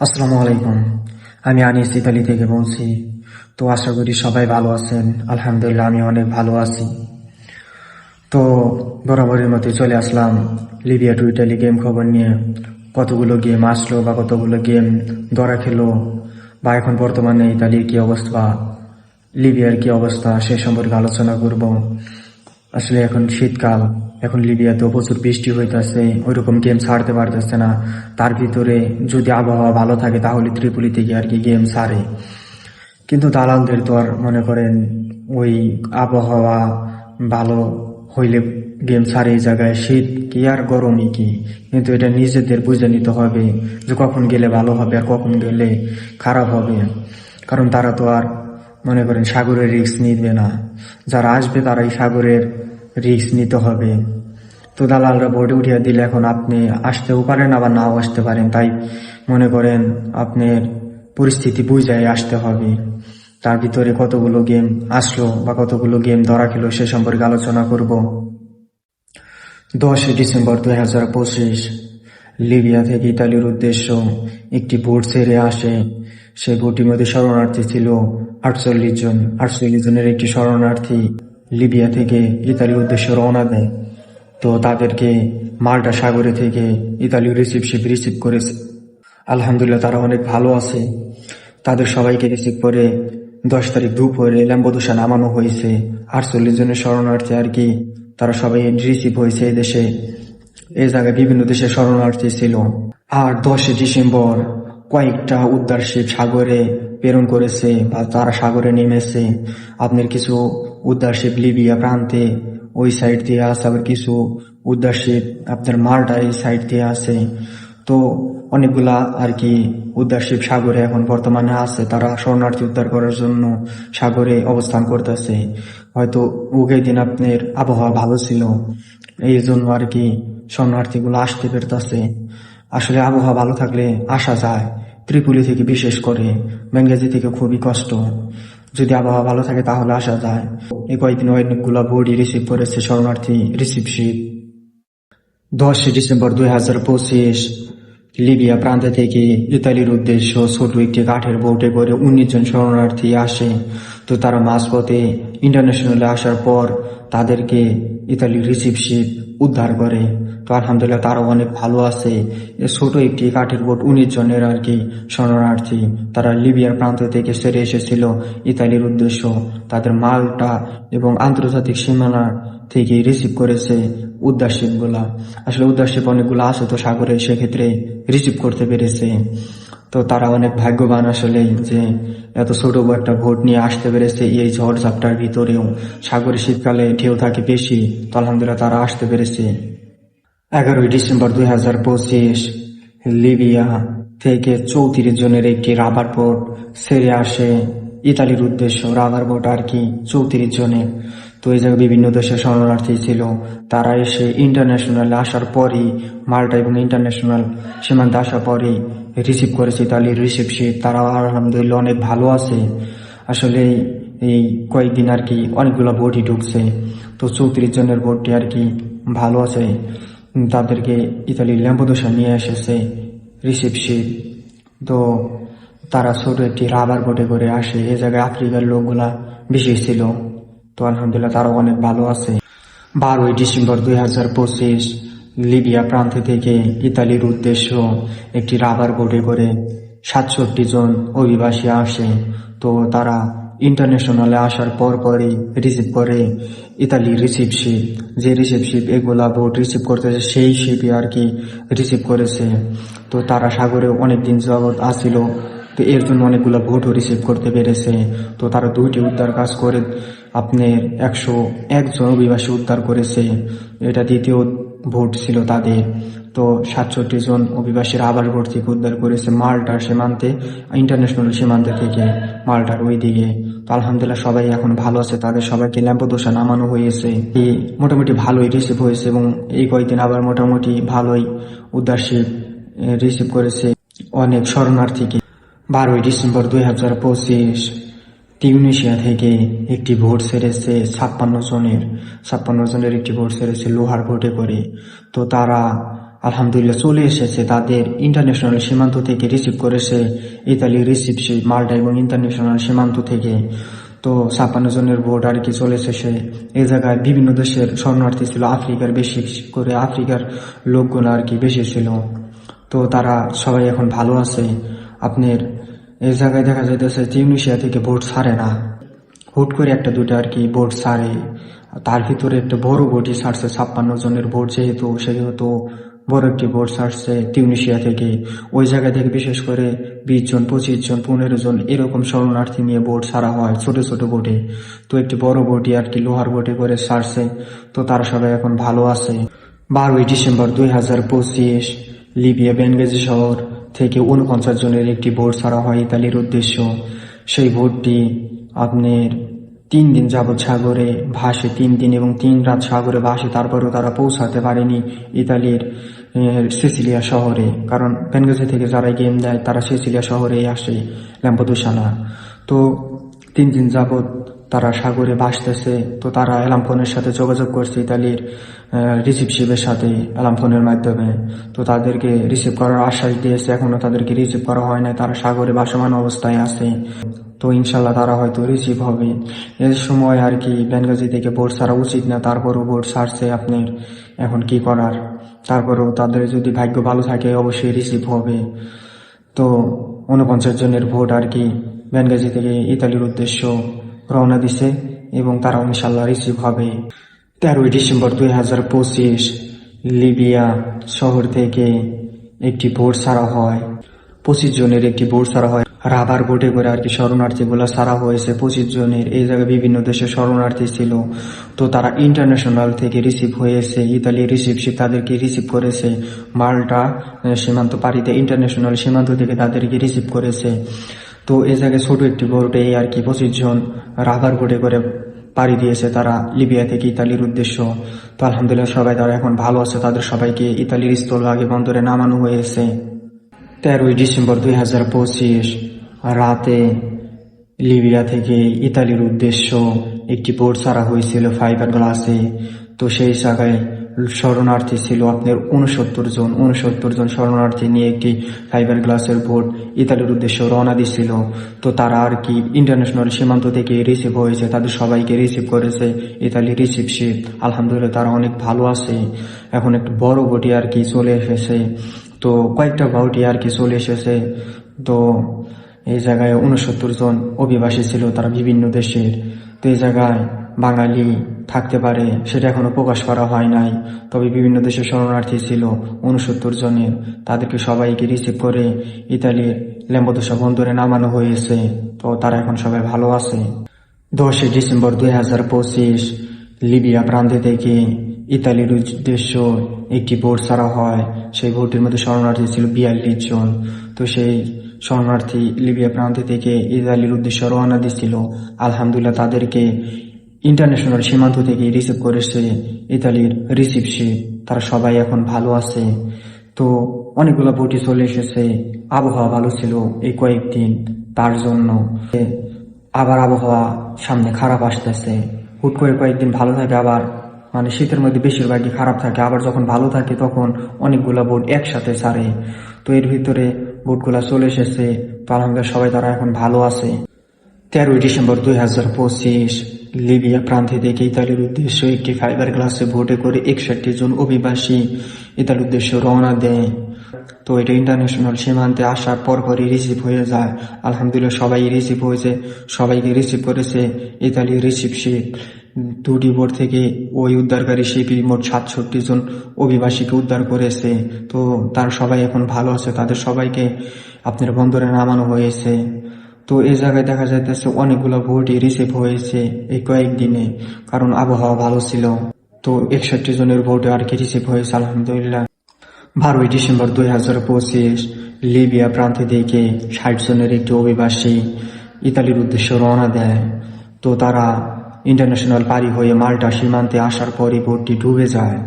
আসসালামু আলাইকুম। আমি আনিস ইতালি থেকে বলছি। তো আশা করি সবাই ভালো আছেন। আলহামদুলিল্লাহ আমি অনেক ভালো আছি। তো বরাবরের মতো চলে আসলাম লিবিয়া টু ইটালি গেম খবর নিয়ে। কতগুলো গেম আসলো বা কতগুলো গেম ধরা খেলো, বা এখন বর্তমানে ইতালির কি অবস্থা, লিবিয়ার কি অবস্থা, সে সম্পর্কে আলোচনা করব। আসলে এখন শীতকাল, এখন লিবিয়াতেও প্রচুর বৃষ্টি হইতেছে, ওইরকম গেম ছাড়তে পারতেছে না। তার ভিতরে যদি আবহাওয়া ভালো থাকে তাহলে ত্রিপলি থেকে আর কি গেম ছাড়ে। কিন্তু দালালদের তো আর মনে করেন ওই আবহাওয়া ভালো হইলে গেম ছাড়ে, এই জায়গায় শীত কি আর গরমই কি। কিন্তু এটা নিজেদের বুঝে নিতে হবে যে কখন গেলে ভালো হবে আর কখন গেলে খারাপ হবে। কারণ তারা তো আর মনে করেন সাগরের রিস্ক নিবে না, যারা আসবে তারাই সাগরের রিস্ক নিতে হবে। তো দালালরা বোর্ডে উঠিয়ে দিলে এখন আপনি আসতেও পারেন আবার নাও আসতে পারেন, তাই মনে করেন আপনার পরিস্থিতি বুঝাই আসতে হবে। তার ভিতরে কতগুলো গেম আসলো বা কতগুলো গেম ধরা খেলো সে সম্পর্কে আলোচনা করব। 10 ডিসেম্বর 2025 লিবিয়া থেকে ইতালির উদ্দেশ্য একটি বোট ছেড়ে আসে। সেই বোটটির মধ্যে শরণার্থী ছিল 48 জন। 48 জনের একটি শরণার্থী লিবিয়া থেকে ইতালির উদ্দেশ্যে রওনা দেয়। তো তাদেরকে মাল্টা সাগরে থেকে ইতালি রিসিভ করেছে। আলহামদুলিল্লাহ তারা অনেক ভালো আছে। তাদের সবাইকে রিসিভ করে 10 তারিখ দুপুরে ল্যাম্পোদুসা নামানো হয়েছে। 48 জনের শরণার্থী আর কি, তারা সবাই রিসিভ হয়েছে এই দেশে। এই জায়গায় বিভিন্ন দেশের শরণার্থী ছিল। আর 10 ডিসেম্বর কয়েকটা উদ্ধার শিপ সাগরে প্রেরণ করেছে বা তারা সাগরে নেমেছে। আপনার কিছু উদ্ধার শিপ লিবিয়া প্রান্তে ওই সাইড দিয়ে আছে, আবার কিছু উদ্ধার শিপ আপনার মাল্টা এই সাইড দিয়ে আছে। তো অনেকগুলা আর কি উদ্ধার শিপ সাগরে এখন বর্তমানে আছে, তারা শরণার্থী উদ্ধার করার জন্য সাগরে অবস্থান করতেছে। হয়তো ওই দিন আপনার আবহাওয়া ভালো ছিল, এই জন্য আর কি শরণার্থীগুলো আসতে পেরতেছে। আসলে আবহাওয়া ভালো থাকলে আসা যায়, ত্রিপুলি থেকে বিশেষ করে, বেঙ্গাজি থেকে খুবই কষ্ট। যদি আবহাওয়া ভালো থাকে তাহলে আসা যায়। এই কয়েকদিন অনেকগুলো বোর্ডই রিসিভ করেছে শরণার্থী রিসিভ শিপ। 10 ডিসেম্বর 2025 লিবিয়া প্রান্ত থেকে ইতালির উদ্দেশ্য ছোট একটি কাঠের বোটে করে 19 জন শরণার্থী আসে। তো তারা মাঝপথে ইন্টারন্যাশনালে আসার পর তাদেরকে ইতালির রিসিভ শিপ উদ্ধার করে। তো আলহামদুলিল্লাহ তারা অনেক ভালো আছে। ছোট একটি কাঠের বোট 19 জনের আর কি শরণার্থী, তারা লিবিয়ার প্রান্ত থেকে সেরে এসেছিল ইতালির উদ্দেশ্য। তাদের মালটা এবং আন্তর্জাতিক সীমানা থেকে রিসিভ করেছে উদ্ধার শিপগুলা। আসলে উদ্ধার শিপ অনেকগুলো আছে তো সাগরে, সেক্ষেত্রে রিসিভ করতে পেরেছে। তো তারা অনেক ভাগ্যবান আসলে যে এত ছোট একটা ভোট নিয়ে আসতে পেরেছে এই ঝড় ঝাপটার ভিতরেও। সাগরে শীতকালে ঢেউ থাকে বেশি, তো আলহামদুলিল্লাহ তারা আসতে পেরেছে। 11 ডিসেম্বর 2025 লিবিয়া থেকে 34 জনের একটি রাবার বোট ছেড়ে আসে ইতালির উদ্দেশ্য। রাবার বোট আর কি 34 জনের। তো এই জায়গায় বিভিন্ন দেশের শরণার্থী ছিল, তারা এসে ইন্টারন্যাশনালে আসার পরই, মাল্টা এবং ইন্টারন্যাশনাল সীমান্তে আসার পরই রিসিভ করেছে ইতালির রিসিভ শিপ। তারা আলহামদুলিল্লাহ অনেক ভালো আছে। আসলে এই কয়েকদিন আর কি অনেকগুলো বোটই ঢুকছে, তো 34 জনের বোটটি আর কি ভালো আছে। তাদেরকে ইতালির ল্যাম্পোদুসা নিয়ে এসেছে রিসিভ শিপ। তো তারা ছোট একটি রাবার বোটে করে আসে। এ জায়গায় আফ্রিকার লোকগুলা বেশি ছিল, তো আলহামদুলিল্লাহ তারা অনেক ভালো আছে। 12 ডিসেম্বর 2025 লিবিয়া প্রান্ত থেকে ইতালির উদ্দেশ্য একটি রাবার বোটে করে 67 জন অভিবাসী আসে। তো তারা ইন্টারন্যাশনালে আসার পরই রিসিভ করে ইতালির রিসিভ শিপ। যে রিসিভ শিপ এগুলা বোট রিসিভ করতেছে সেই শিপই আর কি রিসিভ করেছে। তো তারা সাগরে অনেকদিন যাবৎ আসছিল, তো এর জন্য অনেকগুলো ভোটও রিসিভ করতে পেরেছে। তো তারা 2টি উদ্ধার কাজ করে আপনার 101 জন অভিবাসী উদ্ধার করেছে। এটা দ্বিতীয় ভোট ছিল তাদের। তো 67 জন অভিবাসীর আবার ভোট থেকে উদ্ধার করেছে মাল্টার সীমান্তে, ইন্টারন্যাশনাল সীমান্তে থেকে মাল্টার ওই দিকে। তো আলহামদুলিল্লাহ সবাই এখন ভালো আছে, তাদের সবাইকে ল্যাম্পোদুসা নামানো হয়েছে। এই মোটামুটি ভালোই রিসিভ হয়েছে এবং এই কয়েকদিন আবার মোটামুটি ভালোই উদ্ধার শিপ রিসিভ করেছে অনেক শরণার্থীকে। 12 ডিসেম্বর 2025 টিউনিশিয়া থেকে একটি ভোট ছেড়েছে 56 জনের একটি ভোট ছেড়েছে লোহার ভোটে করে। তো তারা আলহামদুলিল্লাহ চলে এসেছে, তাদের ইন্টারন্যাশনাল সীমান্ত থেকে রিসিভ করেছে ইতালি রিসিভ শিপ মাল্টা এবং ইন্টারন্যাশনাল সীমান্ত থেকে। তো 56 জনের ভোট আর কি চলে এসেছে। এই জায়গায় বিভিন্ন দেশের শরণার্থী ছিল, আফ্রিকার বেশি করে আফ্রিকার লোকগুলো আর কি বেশি ছিল। তো তারা সবাই এখন ভালো আছে। আপনার এই জায়গায় দেখা যাইতেছে তিউনিসিয়া থেকে ভোট ছাড়ে না, হুট করে একটা দুটা আর কি ভোট ছাড়ে। তার ভিতরে একটা বড় ভোটই ছাড়ছে, 56 জনের ভোট যেহেতু, সেহেতু বড় একটি ভোট ছাড়ছে তিউনিসিয়া থেকে। ওই জায়গা থেকে বিশেষ করে 20 জন 25 জন 15 জন এরকম শরণার্থী নিয়ে ভোট ছাড়া হয় ছোট ছোট ভোটে। তো একটি বড় ভোটই আর কি লোহার ভোটে করে ছাড়ছে। তো তারা সবাই এখন ভালো আছে। 12ই ডিসেম্বর 2025 লিবিয়া বেনগাজি শহর থেকে 49 জনের একটি ভোট ছাড়া হয় ইতালির উদ্দেশ্য। সেই ভোটটি আপনার 3 দিন যাবৎ সাগরে ভাসে, 3 দিন এবং 3 রাত সাগরে ভাসে। তারপরেও তারা পৌঁছাতে পারেনি ইতালির সিসিলিয়া শহরে, কারণ বেনগাজি থেকে যারা গেম দেয় তারা সিসিলিয়া শহরেই আসে, ল্যাম্পেদুসা। তো 3 দিন যাবৎ তারা সাগরে ভাসতেছে। তো তারা অ্যালাম-ফোনের সাথে যোগাযোগ করছে ইতালির রিসিভ শিপের সাথে অ্যালাম-ফোনের মাধ্যমে। তো তাদেরকে রিসিভ করার আশ্বাস দিয়েছে, এখনো তাদেরকে রিসিভ করা হয় না, তারা সাগরে ভাসমান অবস্থায় আছে। তো ইনশাল্লাহ তারা হয়তো রিসিভ হবে। এর সময় আর কি বেনগাজি থেকে ভোট ছাড়া উচিত না, তারপরও ভোট ছাড়ছে আপনার, এখন কি করার। তারপরেও তাদের যদি ভাগ্য ভালো থাকে অবশ্যই রিসিভ হবে। তো 49 জনের ভোট আর কি বেনগাজি থেকে ইতালির উদ্দেশ্য রওনা দিছে এবং তারা ইনশাল্লাহ রিসিভ হবে। 13ই ডিসেম্বর 2025 লিবিয়া শহর থেকে একটি ভোট ছাড়া হয়, 25 জনের একটি ভোট ছাড়া হয়। রাবার ভোটে করে আর কি শরণার্থীগুলো ছাড়া হয়েছে 25 জনের। এই জায়গায় বিভিন্ন দেশের শরণার্থী ছিল। তো তারা ইন্টারন্যাশনাল থেকে রিসিভ হয়েছে, ইতালি রিসিভ শিপ তাদেরকে রিসিভ করেছে। মাল্টা সীমান্ত পাড়িতে ইন্টারন্যাশনাল সীমান্ত থেকে তাদেরকে রিসিভ করেছে। তো এই জায়গায় ছোট একটি ভোটে আর কি 25 জন রাবার ভোটে করে পাড়ি দিয়েছে তারা লিবিয়া থেকে ইতালির উদ্দেশ্য। তো আলহামদুলিল্লাহ সবাই তারা এখন ভালো আছে, তাদের সবাইকে ইতালির স্থলভাগে বন্দরে নামানো হয়েছে। 13ই ডিসেম্বর 2025 রাতে লিবিয়া থেকে ইতালির উদ্দেশ্য একটি বোট ছাড়া হয়েছিল ফাইবার গ্লাসে। তো সেই জায়গায় শরণার্থী ছিল আপনার 69 জন শরণার্থী নিয়ে একটি ফাইবার গ্লাসের বোট ইতালির উদ্দেশ্যে রওনা দিছিল। তো তারা আর কি ইন্টারন্যাশনাল সীমান্ত থেকে রিসিভ হয়েছে, তাদের সবাইকে রিসিভ করেছে ইতালি রিসিভ শিপ। আলহামদুলিল্লাহ তারা অনেক ভালো আছে। এখন একটু বড় বোটই আর কি চলে এসেছে, তো কয়েকটা বোটই আর কি চলে এসেছে। তো এই জায়গায় 69 জন অভিবাসী ছিল, তারা বিভিন্ন দেশের। তো এই জায়গায় বাঙালি থাকতে পারে সেটা এখনো প্রকাশ করা হয় নাই, তবে বিভিন্ন দেশের শরণার্থী ছিল 69 জনের। তাদেরকে সবাইকে রিসিভ করে ইতালির ল্যাম্পেদুসা বন্দরে নামানো হয়েছে। তো তারা এখন সবাই ভালো আছে। 10 ডিসেম্বর 2025 লিবিয়া প্রান্তে থেকে ইতালির উদ্দেশ্য একটি বোট ছাড়া হয়। সেই বোটের মধ্যে শরণার্থী ছিল 42 জন। তো সেই শরণার্থী লিবিয়া প্রান্ত থেকে ইতালির উদ্দেশ্যে রওনা দিছিল। আলহামদুলিল্লাহ তাদেরকে ইন্টারন্যাশনাল সীমান্ত থেকে রিসিভ করেছে ইতালির রিসিভ শিপ। তারা সবাই এখন ভালো আছে। তো অনেকগুলো বোটই চলে এসেছে। আবহাওয়া ভালো ছিল এই কয়েকদিন, তার জন্য আবার আবহাওয়া সামনে খারাপ আসতেছে। হুট করে কয়েকদিন ভালো থাকে, আবার মানে শীতের মধ্যে বেশিরভাগই খারাপ থাকে, আবার যখন ভালো থাকে তখন অনেকগুলা বোট একসাথে ছাড়ে। তো এর ভিতরে বোটগুলা চলে এসেছে। তো আলহামদুলিল্লাহ সবাই তারা এখন ভালো আছে। 13 ডিসেম্বর 2025 লিবিয়া প্রান্তে থেকে ইতালির উদ্দেশ্য একটি ফাইবার গ্লাসে বোটে করে 61 জন অভিবাসী ইতালির উদ্দেশ্যে রওনা দেয়। তো এটা ইন্টারন্যাশনাল সীমান্তে আসার পরপরই রিসিভ হয়ে যায়। আলহামদুলিল্লাহ সবাই রিসিভ হয়েছে, সবাইকে রিসিভ করেছে ইতালির রিসিভ শিপ। দুটি বোট থেকে ওই উদ্ধারকারী শিপই মোট 67 জন অভিবাসীকে উদ্ধার করেছে। তো তার সবাই এখন ভালো আছে, তাদের সবাইকে আপনার বন্দরে নামানো হয়েছে। তো এই জায়গায় দেখা যাইতেছে অনেকগুলো বোটই রিসিভ হয়েছে এই কয়েকদিনে, কারণ আবহাওয়া ভালো ছিল। তো 61 জনের ভোটে আর কি রিসিভ হয়েছে আলহামদুলিল্লাহ। 12 ডিসেম্বর 2025 লিবিয়া প্রান্তে থেকে 60 জনের একটি অভিবাসী ইতালির উদ্দেশ্যে রওনা দেয়। তো তারা ইন্টারন্যাশনাল পারি হয়ে মাল্টা সীমান্তে আসার পরই বোটটি ডুবে যায়।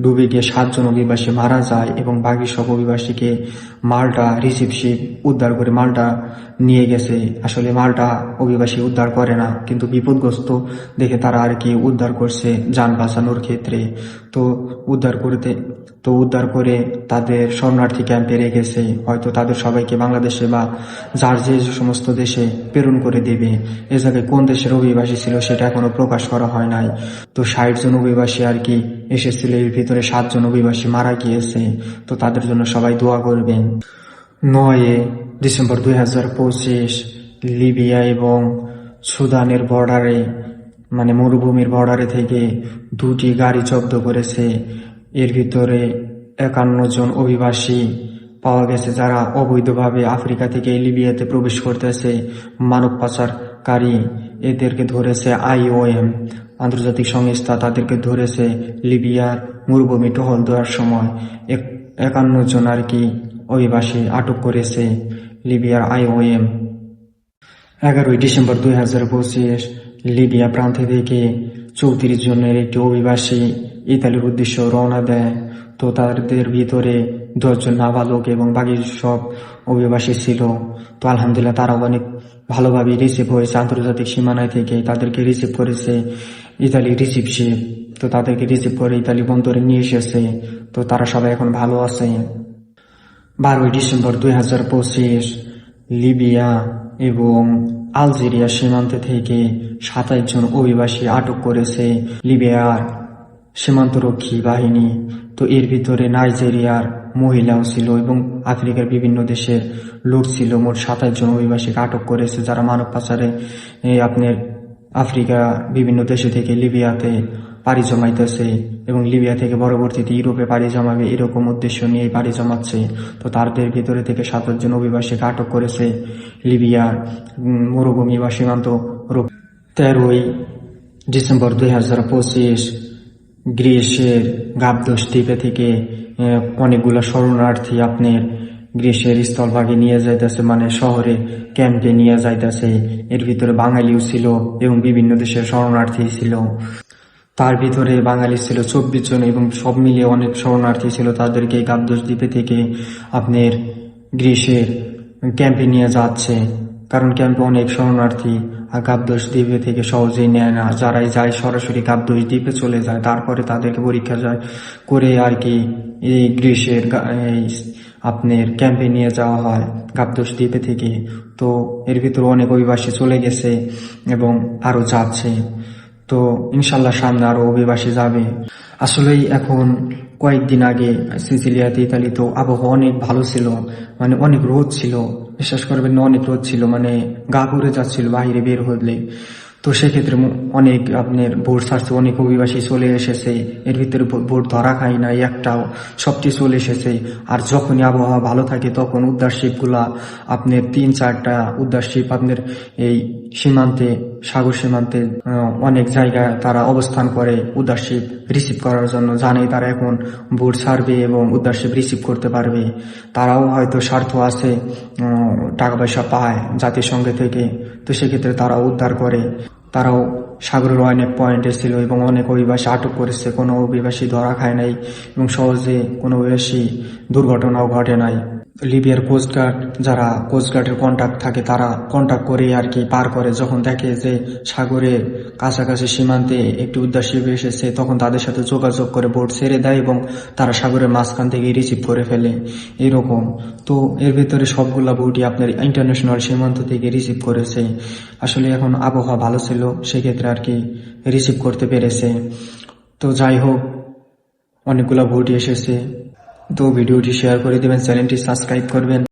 ডুবে গিয়ে 7 জন অভিবাসী মারা যায় এবং বাকি সব অভিবাসীকে মাল্টা রিসিভ শিপ উদ্ধার করে মাল্টা নিয়ে গেছে। আসলে মাল্টা অভিবাসী উদ্ধার করে না, কিন্তু বিপদগ্রস্ত দেখে তারা আর কি উদ্ধার করছে যান বাঁচানোর ক্ষেত্রে। তো উদ্ধার করে তাদের শরণার্থী ক্যাম্পে রেখেছে। হয়তো তাদের সবাইকে বাংলাদেশে বা যার যে সমস্ত দেশে প্রেরণ করে দেবে। এ জায়গায় কোন দেশের অভিবাসী ছিল সেটা এখনো প্রকাশ করা হয় নাই। তো 60 জন অভিবাসী আর কি এসেছিল, এর ভিতরে 7 জন অভিবাসী মারা গিয়েছে। তো তাদের জন্য সবাই দোয়া করবেন। 9 ডিসেম্বর 2025 লিবিয়া এবং সুদানের বর্ডারে মানে মরুভূমির বর্ডারে থেকে 2টি গাড়ি জব্দ করেছে। এর ভিতরে 51 জন অভিবাসী পাওয়া গেছে যারা অবৈধভাবে আফ্রিকা থেকে লিবিয়াতে প্রবেশ করতেছে। মানব পাচারকারী এদেরকে ধরেছে IOM আন্তর্জাতিক সংস্থা, তাদেরকে ধরেছে লিবিয়ার মরুভূমি টহল দেওয়ার সময়। 51 জন আর কি অভিবাসী আটক করেছে লিবিয়ার IOM। 11 ডিসেম্বর 2025 লিবিয়া প্রান্ত থেকে 34 জনের একটি অভিবাসী ইতালির উদ্দেশ্যে রওনা দেয়। তো তাদের ভিতরে 10 জন নাবালক এবং বাকি সব অভিবাসী ছিল। তো আলহামদুলিল্লাহ তারা অনেক ভালোভাবে রিসিভ হয়েছে আন্তর্জাতিক সীমানায় থেকে। তাদেরকে রিসিভ করেছে ইতালি রিসিভ শিপ। তো তাদেরকে রিসিভ করে ইতালি বন্দরে নিয়ে এসেছে। তো তারা সবাই এখন ভালো আছে। 12 ডিসেম্বর 2025 লিবিয়া এবং আলজেরিয়া সীমান্ত থেকে 27 জন অভিবাসী আটক করেছে লিবিয়ার সীমান্তরক্ষী বাহিনী। তো এর ভিতরে নাইজেরিয়ার মহিলাও ছিল এবং আফ্রিকার বিভিন্ন দেশের লোক ছিল। মোট 27 জন অভিবাসীকে আটক করেছে যারা মানব পাচারে আপনার আফ্রিকা বিভিন্ন দেশে থেকে লিবিয়াতে পাড়ি জমাইতেছে এবং লিবিয়া থেকে পরবর্তীতে ইউরোপে পাড়ি জমাবে এরকম উদ্দেশ্য নিয়ে পাড়ি জমাচ্ছে। তো তাদের ভিতরে থেকে 27 জন অভিবাসীকে আটক করেছে লিবিয়ার মরুভূমি বা সীমান্ত। 13 ডিসেম্বর 2025 গ্রিসের গাবদোস দ্বীপে থেকে অনেকগুলো শরণার্থী আপনার গ্রিসের স্থলভাগে নিয়ে যাইতেছে, মানে শহরে ক্যাম্পে নিয়ে যাইতেছে। এর ভিতরে বাঙালিও ছিল এবং বিভিন্ন দেশের শরণার্থী ছিল। তার ভিতরে বাঙালি ছিল 24 জন এবং সব মিলিয়ে অনেক শরণার্থী ছিল। তাদেরকে গাবদোস দ্বীপে থেকে আপনার গ্রিসের ক্যাম্পে নিয়ে যাচ্ছে, কারণ ক্যাম্পে অনেক শরণার্থী আর গাবদোস দ্বীপে থেকে সহজেই নেয় না। যারাই যায় সরাসরি গাবদোস দ্বীপে চলে যায়, তারপরে তাদেরকে পরীক্ষা যায় করে আর কি এই গ্রিসের আপনার ক্যাম্পে নিয়ে যাওয়া হয় গাবদোস দ্বীপে থেকে। তো এর ভিতরে অনেক অভিবাসী চলে গেছে এবং আরো যাচ্ছে। তো ইনশাল্লাহ সামনে আরো অভিবাসী যাবে। আসলেই এখন কয়েকদিন আগে সিসিলিয়াতে ইতালিতে আবহাওয়া অনেক ভালো ছিল, মানে অনেক রোদ ছিল, বিশ্বাস করবেন না অনেক রোদ ছিল, মানে গা পুড়ে যাচ্ছিল বাইরে বের হলে। তো সেক্ষেত্রে অনেক আপনার বোট ছাড়ছে, অনেক অভিবাসী চলে এসেছে। এর ভিতরে বোট ধরা খায় না একটাও, সবটি চলে এসেছে। আর যখনই আবহাওয়া ভালো থাকে তখন উদ্ধার শিপগুলা আপনার 3-4টা উদ্ধার শিপ আপনার এই সীমান্তে সাগর সীমান্তে অনেক জায়গায় তারা অবস্থান করে উদ্ধার শিপ রিসিভ করার জন্য। জানে তারা এখন বোট ছাড়বে এবং উদ্ধার শিপ রিসিভ করতে পারবে। তারাও হয়তো স্বার্থ আছে, টাকা পয়সা পায় জাতিসংঘ থেকে, তো সেক্ষেত্রে তারা উদ্ধার করে। তারাও সাগরের অনেক পয়েন্টে ছিল এবং অনেক অভিবাসী আটক করেছে। কোনো অভিবাসী ধরা খায় নাই এবং সহজে কোনো অভিবাসী দুর্ঘটনাও ঘটে নাই। লিবিয়ার কোস্টগার্ড, যারা কোস্টগার্ডের কন্ট্যাক্ট থাকে, তারা কন্ট্যাক্ট করে আর কি পার করে। যখন দেখে যে সাগরের কাছাকাছি সীমান্তে একটি উদ্ধার শিপ এসেছে, তখন তাদের সাথে যোগাযোগ করে বোট ছেড়ে দেয় এবং তারা সাগরের মাঝখান থেকে রিসিভ করে ফেলে এরকম। তো এর ভিতরে সবগুলা বোটই আপনার ইন্টারন্যাশনাল সীমান্ত থেকে রিসিভ করেছে। আসলে এখন আবহাওয়া ভালো ছিল, সেক্ষেত্রে আর কি রিসিভ করতে পেরেছে। তো যাই হোক, অনেকগুলা বোটই এসেছে। তো ভিডিওটি শেয়ার করে দেবেন, চ্যানেলটি সাবস্ক্রাইব করবেন।